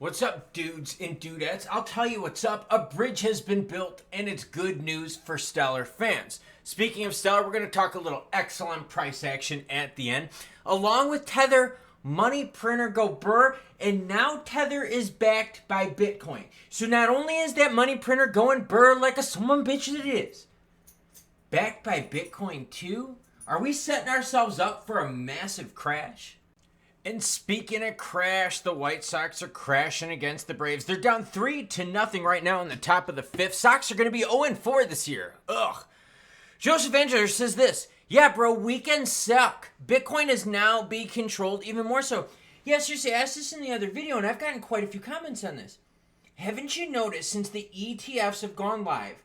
What's up, dudes and dudettes? I'll tell you what's up. A bridge has been built, and it's good news for Stellar fans. Speaking of Stellar, we're going to talk a little XLM price action at the end. Along with Tether, money printer go burr, and now Tether is backed by Bitcoin. So not only is that money printer going burr like a son bitch that it is, backed by Bitcoin too? Are we setting ourselves up for a massive crash? And speaking of crash, the White Sox are crashing against the Braves. They're down 3-0 right now in the top of the fifth. Sox are going to be 0-4 this year. Ugh. Joseph Angela says this. Yeah, bro, weekends suck. Bitcoin is now being controlled even more so. Yeah, seriously, I asked this in the other video, and I've gotten quite a few comments on this. Haven't you noticed since the ETFs have gone live,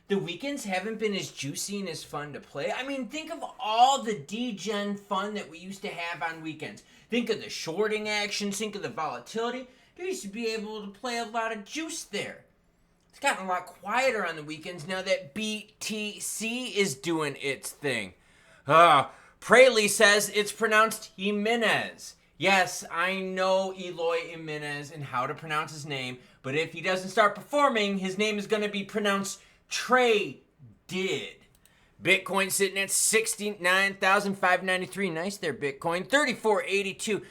the weekends haven't been as juicy and as fun to play? I mean, think of all the degen fun that we used to have on weekends. Think of the shorting action. Think of the volatility. You used to be able to play a lot of juice there. It's gotten a lot quieter on the weekends now that BTC is doing its thing. Praley says it's pronounced Jimenez. Yes, I know Eloy Jimenez and how to pronounce his name, but if he doesn't start performing, his name is going to be pronounced Trey did. Bitcoin sitting at 69,593. Nice there, Bitcoin. 3482.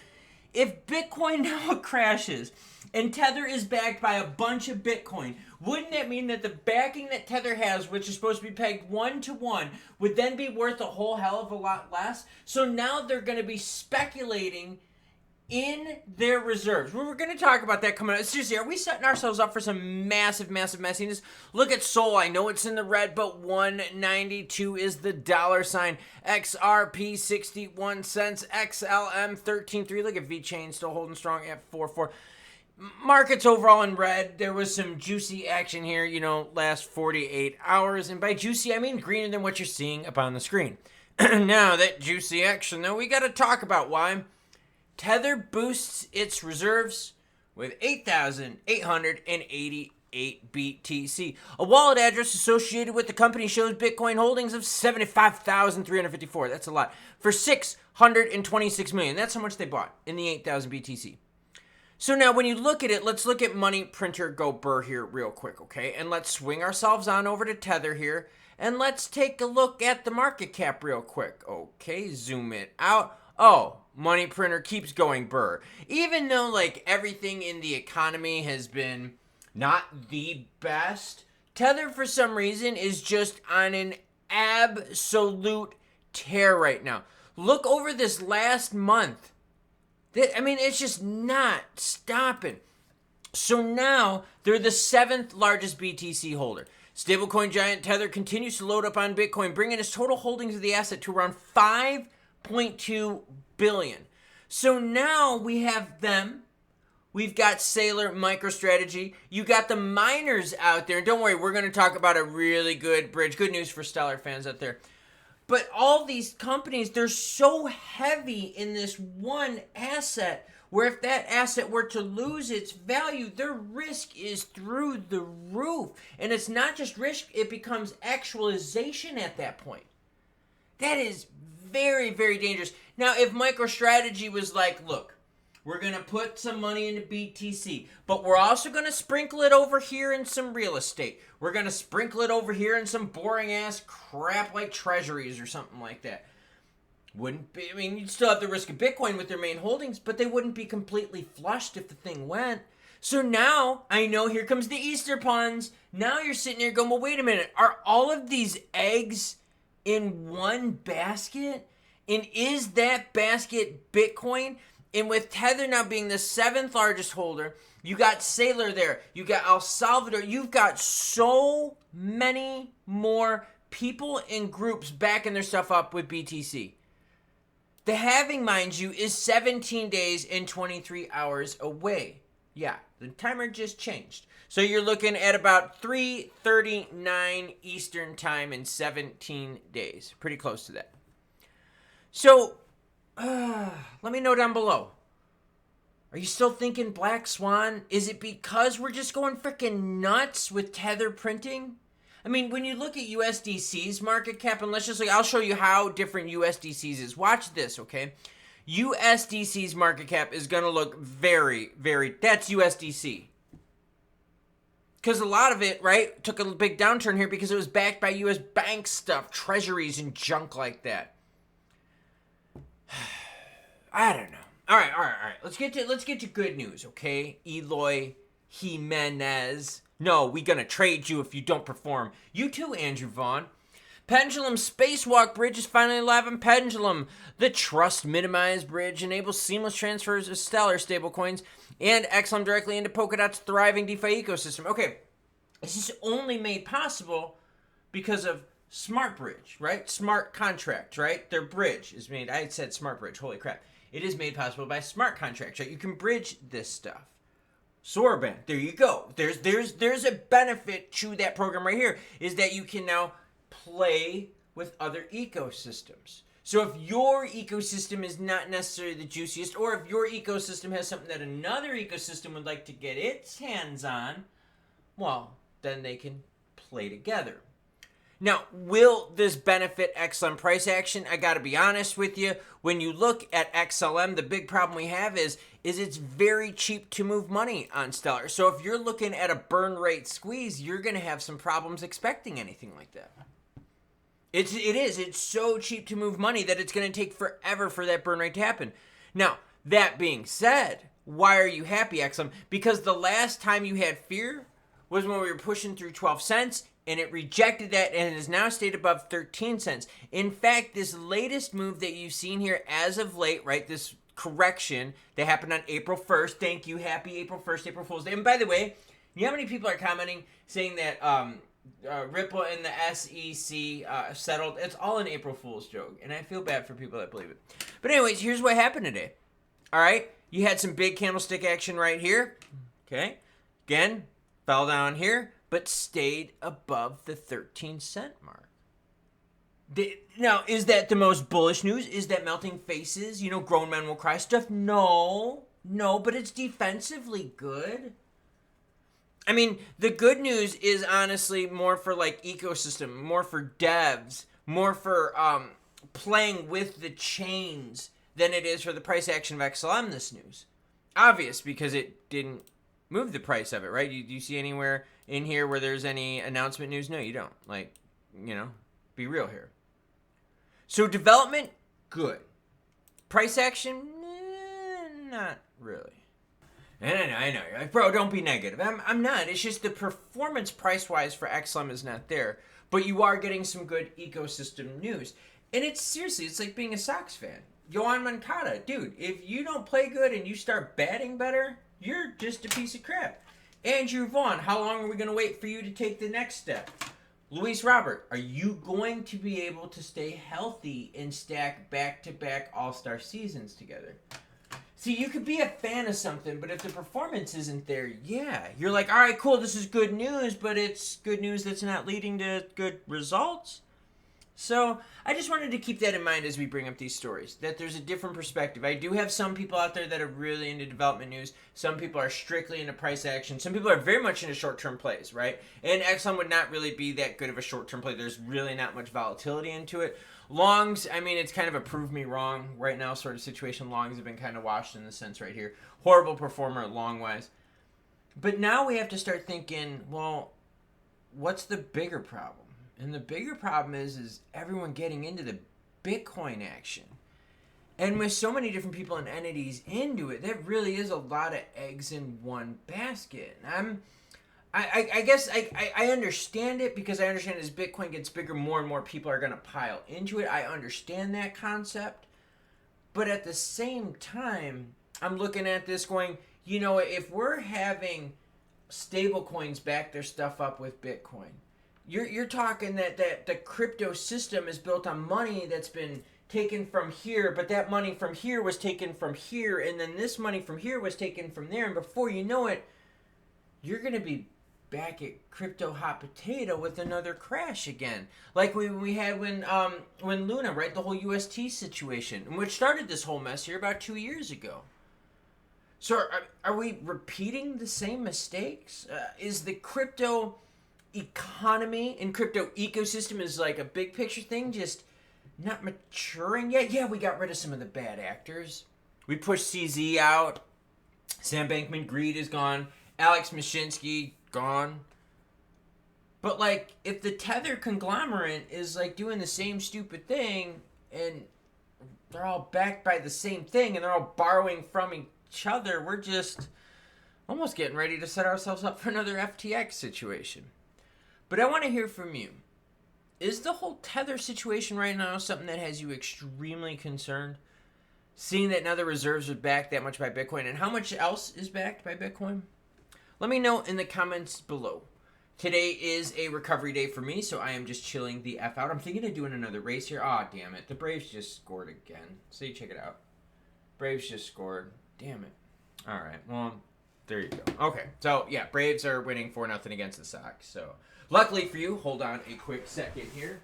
If Bitcoin now crashes and Tether is backed by a bunch of Bitcoin, wouldn't that mean that the backing that Tether has, which is supposed to be pegged 1-to-1, would then be worth a whole hell of a lot less? So now they're going to be speculating in their reserves. We're going to talk about that coming up. Seriously, are we setting ourselves up for some massive messiness? Look at Sol. I know it's in the red, but 192 is the dollar sign. XRP 61 cents. XLM 13.3. Look at VeChain still holding strong at 4.4. Markets overall in red. There was some juicy action here, last 48 hours. And by juicy, I mean greener than what you're seeing up on the screen. Now, that juicy action, though, we got to talk about why. Tether boosts its reserves with 8,888 BTC. A wallet address associated with the company shows Bitcoin holdings of 75,354. That's a lot. For $626 million. That's how much they bought in the 8,000 BTC. So now when you look at it, let's look at money printer go burr here real quick, okay? And let's swing ourselves on over to Tether here. And let's take a look at the market cap real quick. Okay, zoom it out. Oh, money printer keeps going burr. Even though everything in the economy has been not the best, Tether for some reason is just on an absolute tear right now. Look over this last month. It's just not stopping. So now they're the 7th largest BTC holder. Stablecoin giant Tether continues to load up on Bitcoin, bringing its total holdings of the asset to around 5.2 billion. So now we have them. We've got Sailor, MicroStrategy. You got the miners out there. And don't worry, we're going to talk about a really good bridge. Good news for Stellar fans out there. But all these companies, they're so heavy in this one asset where if that asset were to lose its value, their risk is through the roof. And it's not just risk, it becomes actualization at that point. That is very, very dangerous. Now, if MicroStrategy was like, look, we're going to put some money into BTC, but we're also going to sprinkle it over here in some real estate. We're going to sprinkle it over here in some boring-ass crap like treasuries or something like that. Wouldn't be, you'd still have the risk of Bitcoin with their main holdings, but they wouldn't be completely flushed if the thing went. So now, I know here comes the Easter puns. Now you're sitting here going, well, wait a minute. Are all of these eggs in one basket? And is that basket Bitcoin? And with Tether now being the 7th largest holder, you got Sailor there, you got El Salvador, you've got so many more people and groups backing their stuff up with BTC. The halving, mind you, is 17 days and 23 hours away. Yeah, the timer just changed. So you're looking at about 3:39 Eastern time in 17 days. Pretty close to that. So, let me know down below. Are you still thinking Black Swan? Is it because we're just going freaking nuts with Tether printing? When you look at USDC's market cap, and I'll show you how different USDC's is. Watch this, okay? USDC's market cap is going to look very, very, that's USDC. Because a lot of it, right, took a big downturn here because it was backed by U.S. bank stuff, treasuries, and junk like that. I don't know. All right. Let's get to good news, okay? Eloy Jimenez. No, we gonna trade you if you don't perform. You too, Andrew Vaughn. Pendulum Spacewalk Bridge is finally live on Pendulum. The Trust Minimized Bridge enables seamless transfers of Stellar stablecoins and XLM directly into Polkadot's thriving DeFi ecosystem. Okay, this is only made possible because of Smart Bridge, right? Smart contracts, right? Their bridge is made. I said Smart Bridge. Holy crap! It is made possible by smart contracts, right? You can bridge this stuff. Sorban, there you go. There's a benefit to that program right here, is that you can now play with other ecosystems. So if your ecosystem is not necessarily the juiciest, or if your ecosystem has something that another ecosystem would like to get its hands on, well, then they can play together. Now, will this benefit XLM price action? I gotta be honest with you. When you look at XLM, the big problem we have is it's very cheap to move money on Stellar. So if you're looking at a burn rate squeeze, you're gonna have some problems expecting anything like that. It's so cheap to move money that it's gonna take forever for that burn rate to happen. Now, that being said, why are you happy, XLM? Because the last time you had fear was when we were pushing through 12 cents, and it rejected that and has now stayed above 13 cents. In fact, this latest move that you've seen here as of late, right, this correction that happened on April 1st, thank you, happy April 1st, April Fool's Day. And by the way, you know how many people are commenting saying that Ripple and the SEC settled? It's all an April Fool's joke, and I feel bad for people that believe it. But anyways, here's what happened today. All right, you had some big candlestick action right here, okay? Again, fell down here, but stayed above the 13-cent mark. Now, is that the most bullish news? Is that melting faces, grown men will cry stuff? No, but it's defensively good. I mean, the good news is honestly more for like ecosystem, more for devs, more for playing with the chains than it is for the price action of XLM, this news. Obvious, because it didn't move the price of it, right? Do you see anywhere in here where there's any announcement news? No, you don't. Like, be real here. So development, good. Price action, not really. And I know. You're like, bro, don't be negative. I'm not. It's just the performance price-wise for XLM is not there. But you are getting some good ecosystem news. And it's like being a Sox fan. Yohan Moncada, dude, if you don't play good and you start batting better, you're just a piece of crap. Andrew Vaughn, how long are we going to wait for you to take the next step? Luis Robert, are you going to be able to stay healthy and stack back-to-back all-star seasons together? See, you could be a fan of something, but if the performance isn't there, yeah. You're like, all right, cool, this is good news, but it's good news that's not leading to good results. So I just wanted to keep that in mind as we bring up these stories, that there's a different perspective. I do have some people out there that are really into development news. Some people are strictly into price action. Some people are very much into short-term plays, right? And XLM would not really be that good of a short-term play. There's really not much volatility into it. Longs, I mean, it's kind of a prove me wrong right now sort of situation. Longs have been kind of washed in the sense right here. Horrible performer long-wise. But now we have to start thinking, well, what's the bigger problem? And the bigger problem is everyone getting into the Bitcoin action. And with so many different people and entities into it, that really is a lot of eggs in one basket. I guess I understand it, because I understand as Bitcoin gets bigger, more and more people are going to pile into it. I understand that concept. But at the same time, I'm looking at this going, if we're having stable coins back their stuff up with Bitcoin, You're talking that the crypto system is built on money that's been taken from here, but that money from here was taken from here, and then this money from here was taken from there, and before you know it, you're going to be back at crypto hot potato with another crash again. Like we had when Luna, right, the whole UST situation, which started this whole mess here about 2 years ago. So are we repeating the same mistakes? Is the crypto economy and crypto ecosystem is like a big picture thing, just not maturing yet. Yeah, we got rid of some of the bad actors. We pushed CZ out. Sam Bankman-Fried is gone. Alex Mashinsky gone. But like, if the Tether conglomerate is like doing the same stupid thing, and they're all backed by the same thing, and they're all borrowing from each other, we're just almost getting ready to set ourselves up for another FTX situation. But I want to hear from you. Is the whole Tether situation right now something that has you extremely concerned? Seeing that now the reserves are backed that much by Bitcoin, and how much else is backed by Bitcoin? Let me know in the comments below. Today is a recovery day for me, so I am just chilling the F out. I'm thinking of doing another race here. Aw, damn it. The Braves just scored again. See, check it out. Braves just scored. Damn it. All right, well, there you go. Okay, so yeah, Braves are winning 4-0 against the Sox. So luckily for you, hold on a quick second here.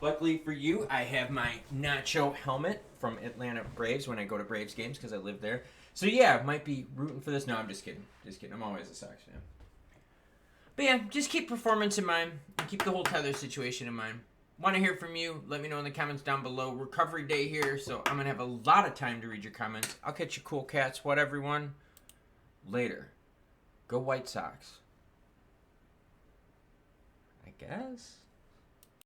Luckily for you, I have my Nacho helmet from Atlanta Braves when I go to Braves games because I live there. So yeah, might be rooting for this. No, I'm just kidding. Just kidding. I'm always a Sox fan. But yeah, just keep performance in mind and keep the whole Tether situation in mind. Want to hear from you? Let me know in the comments down below. Recovery day here, so I'm going to have a lot of time to read your comments. I'll catch you cool cats. What, everyone? Later. Go White Sox. I guess.